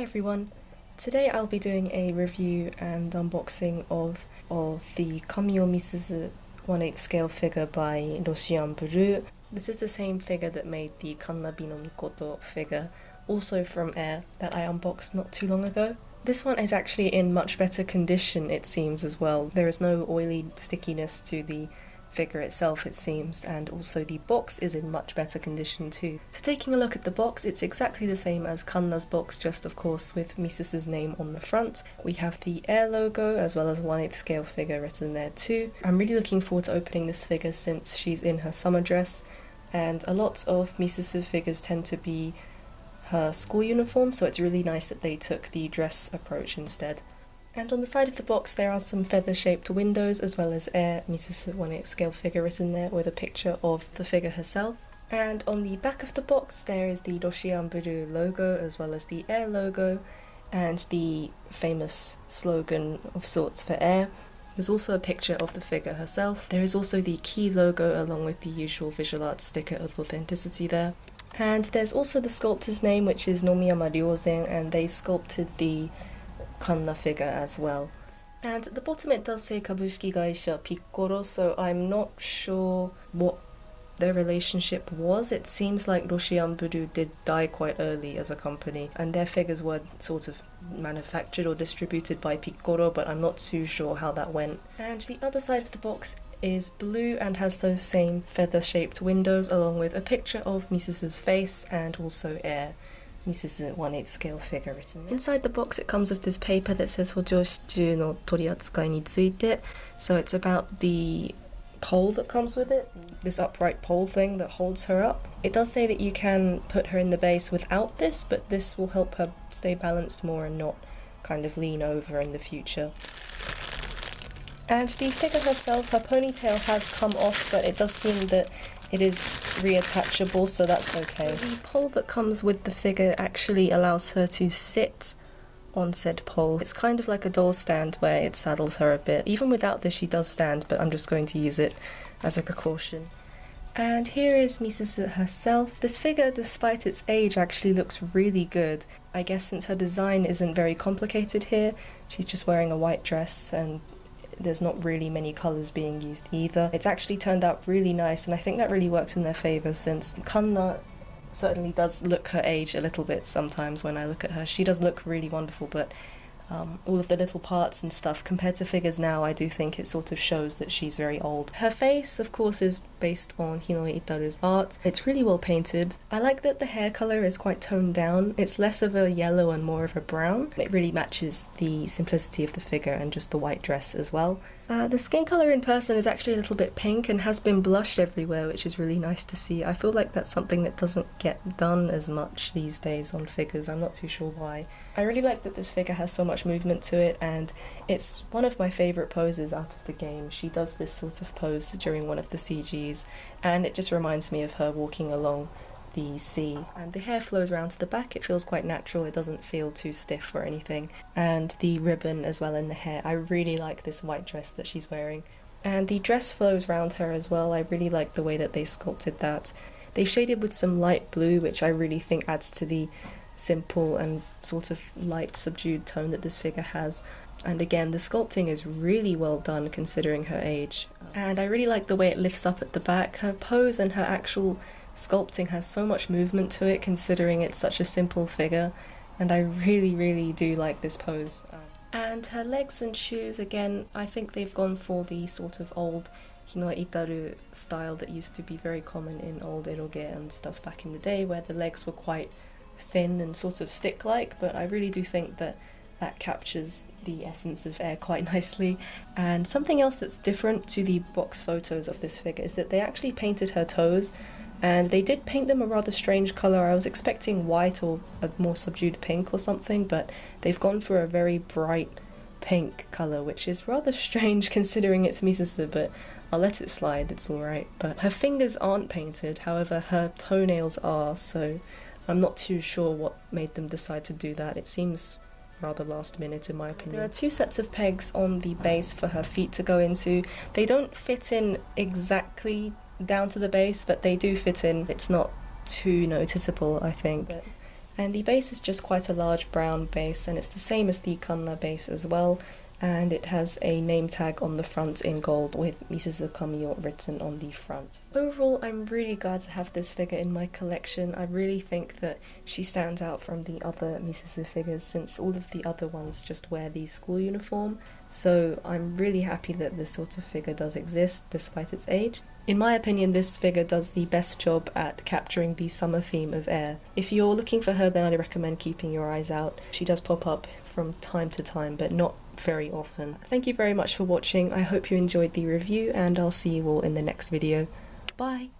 everyone! Today I'll be doing a review and unboxing of the Kamio Misuzu 1/8 scale figure by Roshian Blue. This is the same figure that made the Kannabi no Mikoto figure, also from Air, that I unboxed not too long ago. This one is actually in much better condition, it seems, as well. There is no oily stickiness to the figure itself, it seems, and also the box is in much better condition too. So taking a look at the box, it's exactly the same as Kanna's box, just of course with Misuzu's name on the front. We have the Air logo as well as 1/8 scale figure written there too. I'm really looking forward to opening this figure since she's in her summer dress, and a lot of Misuzu figures tend to be her school uniform, so it's really nice that they took the dress approach instead. And on the side of the box there are some feather-shaped windows as well as Air Misuzu 1/8 scale figure written there with a picture of the figure herself. And on the back of the box there is the Roshian Blue logo as well as the Air logo and the famous slogan of sorts for Air. There's also a picture of the figure herself. There is also the key logo along with the usual visual art sticker of authenticity there. And there's also the sculptor's name, which is Nomiyama Ryozen, and they sculpted the Kanna figure as well. And at the bottom it does say Kabushiki Gaisha Piccoro, so I'm not sure what their relationship was. It seems like Roshian Blue did die quite early as a company, and their figures were sort of manufactured or distributed by Piccoro, but I'm not too sure how that went. And the other side of the box is blue and has those same feather-shaped windows along with a picture of Misuzu's face and also Air Misuzu 1/8 scale figure written. Inside the box it comes with this paper that says Hojoshiju no toriatsukai ni tsuite, so it's about the pole that comes with it, this upright pole thing that holds her up. It does say that you can put her in the base without this, but this will help her stay balanced more and not kind of lean over in the future. And the figure herself, her ponytail has come off, but it does seem that it is reattachable, so that's okay. The pole that comes with the figure actually allows her to sit on said pole. It's kind of like a doll stand where it saddles her a bit. Even without this she does stand, but I'm just going to use it as a precaution. And here is Misuzu herself. This figure, despite its age, actually looks really good. I guess since her design isn't very complicated here, she's just wearing a white dress and there's not really many colours being used either. It's actually turned out really nice, and I think that really works in their favour since Kanna certainly does look her age a little bit sometimes when I look at her. She does look really wonderful, but all of the little parts and stuff, compared to figures now, I do think it sort of shows that she's very old. Her face, of course, is based on Hinoi Itaru's art. It's really well painted. I like that the hair colour is quite toned down. It's less of a yellow and more of a brown. It really matches the simplicity of the figure and just the white dress as well. The skin colour in person is actually a little bit pink and has been blushed everywhere, which is really nice to see. I feel like that's something that doesn't get done as much these days on figures. I'm not too sure why. I really like that this figure has so much movement to it, and it's one of my favourite poses out of the game. She does this sort of pose during one of the CGs, and it just reminds me of her walking along the sea. And the hair flows around to the back. It feels quite natural. It doesn't feel too stiff or anything. And the ribbon as well in the hair. I really like this white dress that she's wearing. And the dress flows around her as well. I really like the way that they sculpted that. They've shaded with some light blue, which I really think adds to the simple and sort of light subdued tone that this figure has. And again, the sculpting is really well done considering her age. And I really like the way it lifts up at the back. Her pose and her actual sculpting has so much movement to it considering it's such a simple figure, and I really do like this pose. And her legs and shoes, again, I think they've gone for the sort of old Hinoi Itaru style that used to be very common in old eroge and stuff back in the day, where the legs were quite thin and sort of stick-like, but I really do think that that captures the essence of Air quite nicely. And something else that's different to the box photos of this figure is that they actually painted her toes, and they did paint them a rather strange colour. I was expecting white or a more subdued pink or something, but they've gone for a very bright pink colour, which is rather strange considering it's Misuzu, but I'll let it slide, it's alright. But her fingers aren't painted, however her toenails are, so I'm not too sure what made them decide to do that. It seems rather last minute in my opinion. There are two sets of pegs on the base for her feet to go into. They don't fit in exactly down to the base, but they do fit in. It's not too noticeable, I think. But And the base is just quite a large brown base, and it's the same as the Kanna base as well, and it has a name tag on the front in gold with Misuzu Kamio written on the front. Overall, I'm really glad to have this figure in my collection. I really think that she stands out from the other Misuzu figures, since all of the other ones just wear the school uniform, so I'm really happy that this sort of figure does exist despite its age. In my opinion, this figure does the best job at capturing the summer theme of Air. If you're looking for her, then I'd recommend keeping your eyes out. She does pop up from time to time, but not very often. Thank you very much for watching. I hope you enjoyed the review, and I'll see you all in the next video. Bye!